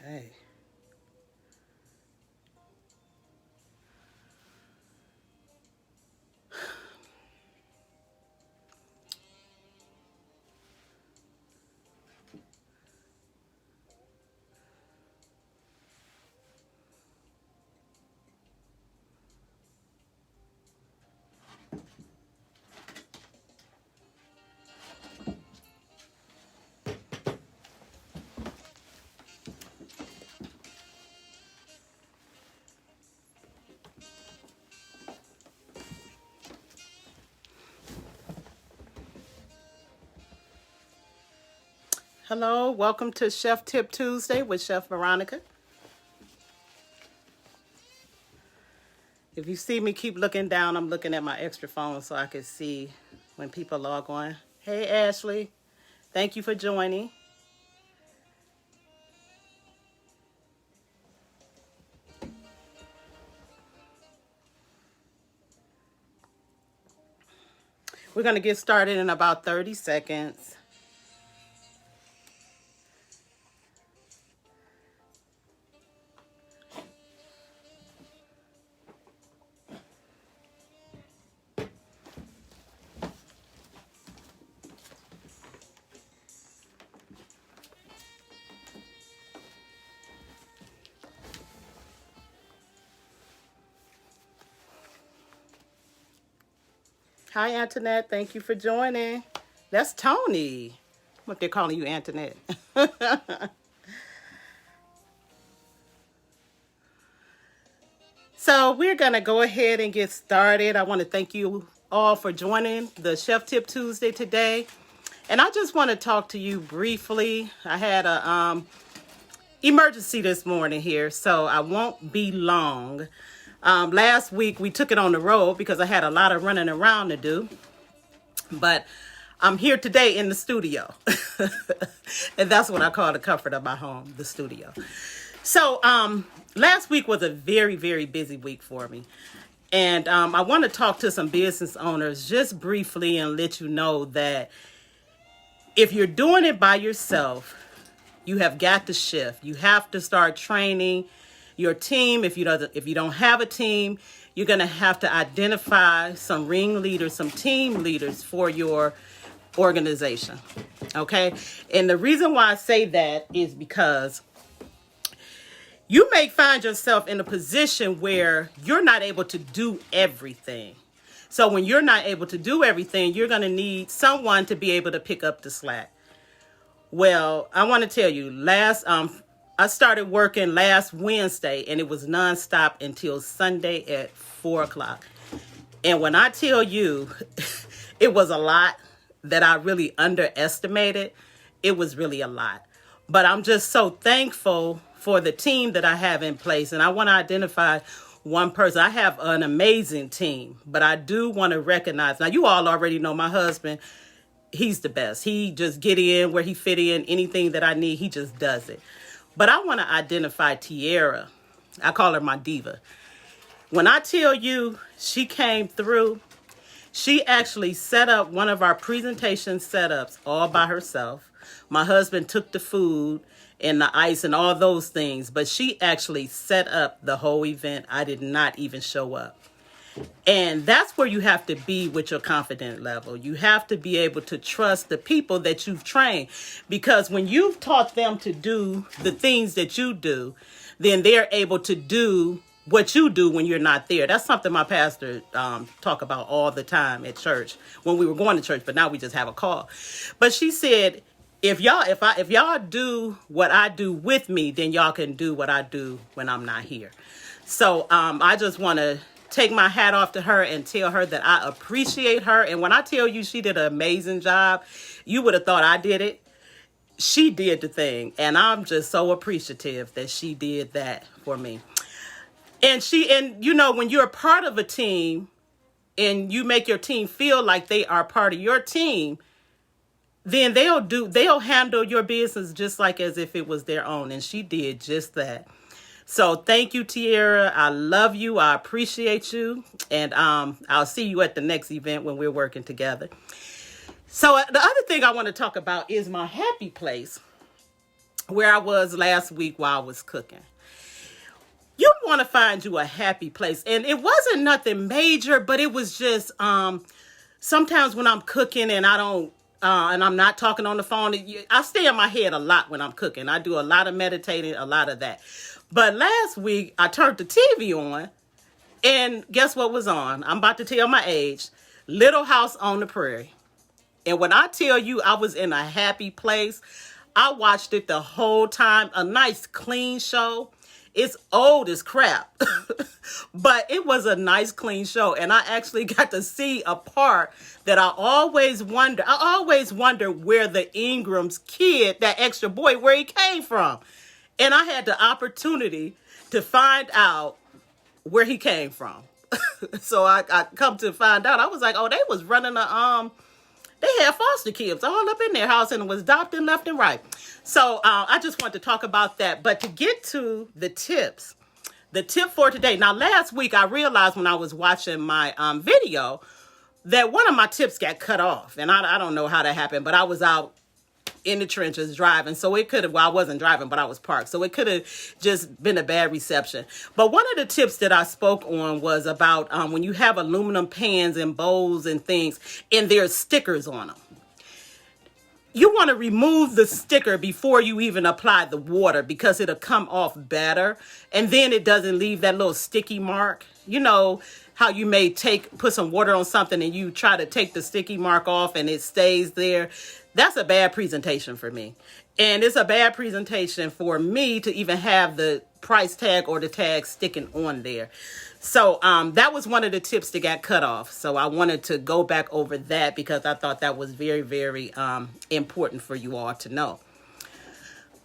Okay. Hello, welcome to Chef Tip Tuesday with Chef Veronica. If you see me keep looking down, I'm looking at my extra phone so I can see when people log on. Hey, Ashley. Thank you for joining. We're going to get started in about 30 seconds. Hi, Antoinette. Thank you for joining. That's Tony. What they're calling you, Antoinette. So we're going to go ahead and get started. I want to thank you all for joining the Chef Tip Tuesday today. And I just want to talk to you briefly. I had a emergency this morning here, so I won't be long. Last week we took it on the road because I had a lot of running around to do. But I'm here today in the studio. And that's what I call the comfort of my home, the studio. So last week was a very, very busy week for me. And I want to talk to some business owners just briefly and let you know that if you're doing it by yourself, you have got to shift. You have to start training your team. If you don't have a team, you're going to have to identify some ringleaders, some team leaders for your organization. Okay? And the reason why I say that is because you may find yourself in a position where you're not able to do everything. So when you're not able to do everything, you're going to need someone to be able to pick up the slack. Well, I want to tell you, I started working last Wednesday and it was nonstop until Sunday at 4:00. And when I tell you it was a lot that I really underestimated, it was really a lot. But I'm just so thankful for the team that I have in place. And I want to identify one person. I have an amazing team, but I do want to recognize, now you all already know my husband, he's the best. He just get in where he fit in, anything that I need, he just does it. But I want to identify Tiara. I call her my diva. When I tell you she came through, she actually set up one of our presentation setups all by herself. My husband took the food and the ice and all those things, but she actually set up the whole event. I did not even show up. And that's where you have to be with your confidence level. You have to be able to trust the people that you've trained, because when you've taught them to do the things that you do, then they're able to do what you do when you're not there. That's something my pastor talk about all the time at church when we were going to church, but now we just have a call. But she said, if y'all do what I do with me, then y'all can do what I do when I'm not here. So I just want to take my hat off to her and tell her that I appreciate her. And when I tell you she did an amazing job, you would have thought I did it. She did the thing. And I'm just so appreciative that she did that for me. And you know, when you're a part of a team and you make your team feel like they are part of your team, then they'll handle your business just like as if it was their own. And she did just that. So thank you, Tiara. I love you. I appreciate you. And I'll see you at the next event when we're working together. So the other thing I want to talk about is my happy place. where I was last week while I was cooking. You want to find you a happy place. And it wasn't nothing major, but it was just sometimes when I'm cooking and I don't, and I'm not talking on the phone, I stay in my head a lot when I'm cooking. I do a lot of meditating, a lot of that. But last week, I turned the TV on, and guess what was on? I'm about to tell my age. Little House on the Prairie. And when I tell you I was in a happy place, I watched it the whole time. A nice, clean show. It's old as crap, but it was a nice, clean show. And I actually got to see a part that I always wonder. I always wonder where the Ingram's kid, that extra boy, where he came from. And I had the opportunity to find out where he came from. So I come to find out, I was like, oh, they was running they had foster kids all up in their house and was adopted left and right. So I just want to talk about that. But to get to the tips, the tip for today. Now, last week I realized when I was watching my video that one of my tips got cut off. And I don't know how that happened, but I was out in the trenches driving. So it could have, well, I wasn't driving, but I was parked. So it could have just been a bad reception. But one of the tips that I spoke on was about when you have aluminum pans and bowls and things, and there's stickers on them. You want to remove the sticker before you even apply the water because it'll come off better. And then it doesn't leave that little sticky mark. You know how you may put some water on something and you try to take the sticky mark off and it stays there. That's a bad presentation for me. And it's a bad presentation for me to even have the price tag or the tag sticking on there. So that was one of the tips that got cut off. So I wanted to go back over that because I thought that was very, very important for you all to know.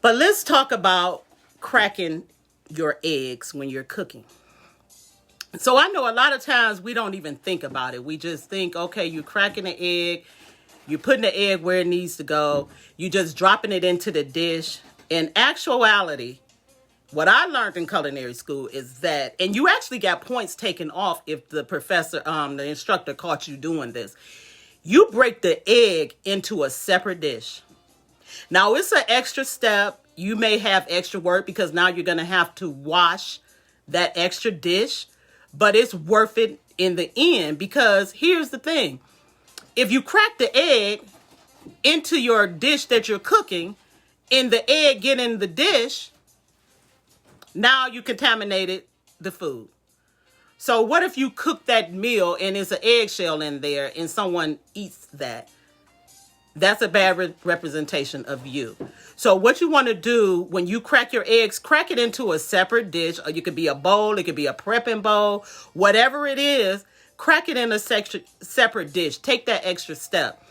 But let's talk about cracking your eggs when you're cooking. So I know a lot of times we don't even think about it. We just think, okay, you're cracking an egg. You're putting the egg where it needs to go. You're just dropping it into the dish. In actuality, what I learned in culinary school is that, and you actually got points taken off if the professor, the instructor caught you doing this. You break the egg into a separate dish. Now, it's an extra step. You may have extra work because now you're going to have to wash that extra dish, but it's worth it in the end because here's the thing. If you crack the egg into your dish that you're cooking and the egg get in the dish, now you contaminated the food. So what if you cook that meal and there's an eggshell in there and someone eats that? That's a bad representation of you. So what you want to do when you crack your eggs, crack it into a separate dish. Or it could be a bowl. It could be a prepping bowl. Whatever it is, crack it in a separate dish. Take that extra step.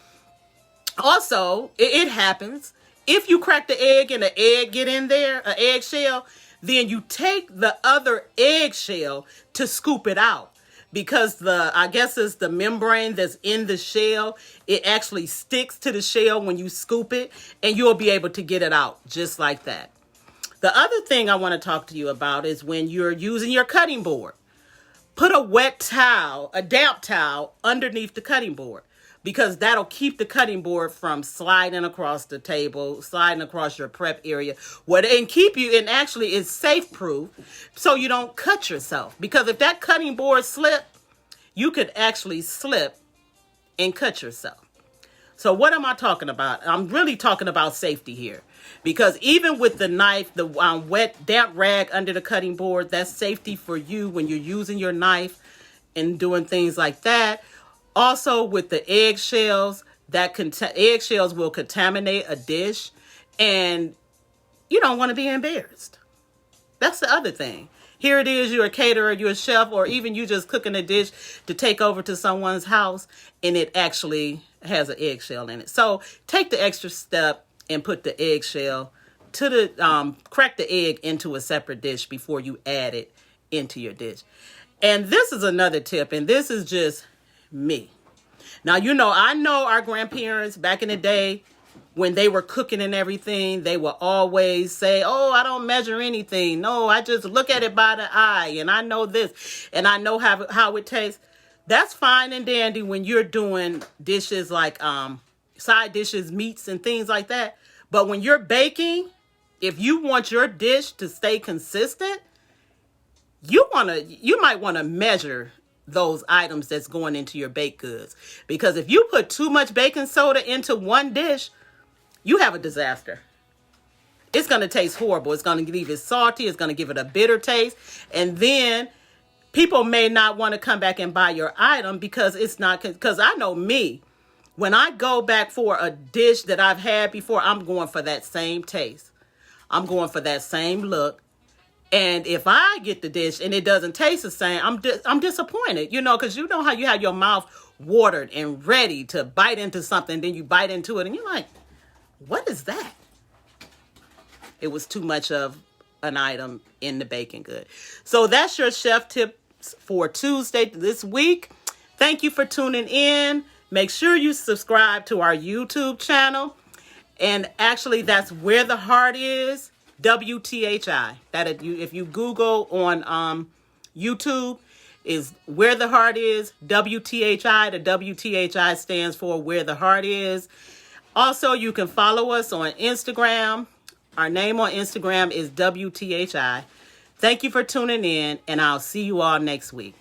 Also, it happens. If you crack the egg and the egg get in there, an eggshell, then you take the other eggshell to scoop it out. Because I guess it's the membrane that's in the shell. It actually sticks to the shell when you scoop it, and you'll be able to get it out just like that. The other thing I want to talk to you about is when you're using your cutting board. Put a wet towel, a damp towel, underneath the cutting board. Because that'll keep the cutting board from sliding across the table, sliding across your prep area, and keep you, and actually it's safe proof so you don't cut yourself. Because if that cutting board slip, you could actually slip and cut yourself. So what am I talking about? I'm really talking about safety here. Because even with the knife, the wet, damp rag under the cutting board, that's safety for you when you're using your knife and doing things like that. Also, with the eggshells, eggshells will contaminate a dish, and you don't want to be embarrassed. That's the other thing. Here it is, you're a caterer, you're a chef, or even you just cooking a dish to take over to someone's house, and it actually has an eggshell in it. So take the extra step and put the eggshell crack the egg into a separate dish before you add it into your dish. And this is another tip, and this is just me. Now, I know our grandparents back in the day when they were cooking and everything, they would always say, oh, I don't measure anything. No, I just look at it by the eye and I know this and I know how it tastes. That's fine and dandy when you're doing dishes like side dishes, meats and things like that. But when you're baking, if you want your dish to stay consistent, you might want to measure those items that's going into your baked goods. Because if you put too much baking soda into one dish, you have a disaster. It's going to taste horrible. It's going to leave it salty. It's going to give it a bitter taste. And then people may not want to come back and buy your item because it's not, because I know me, when I go back for a dish that I've had before, I'm going for that same taste. I'm going for that same look. And if I get the dish and it doesn't taste the same, I'm disappointed, because you know how you have your mouth watered and ready to bite into something, then you bite into it and you're like, what is that? It was too much of an item in the baking good. So that's your chef tips for Tuesday this week. Thank you for tuning in. Make sure you subscribe to our YouTube channel. And actually, that's Where the Heart Is, WTHI. That if you Google on YouTube, is Where the Heart Is, WTHI. The WTHI stands for Where the Heart Is. Also, you can follow us on Instagram. Our name on Instagram is WTHI. Thank you for tuning in, and I'll see you all next week.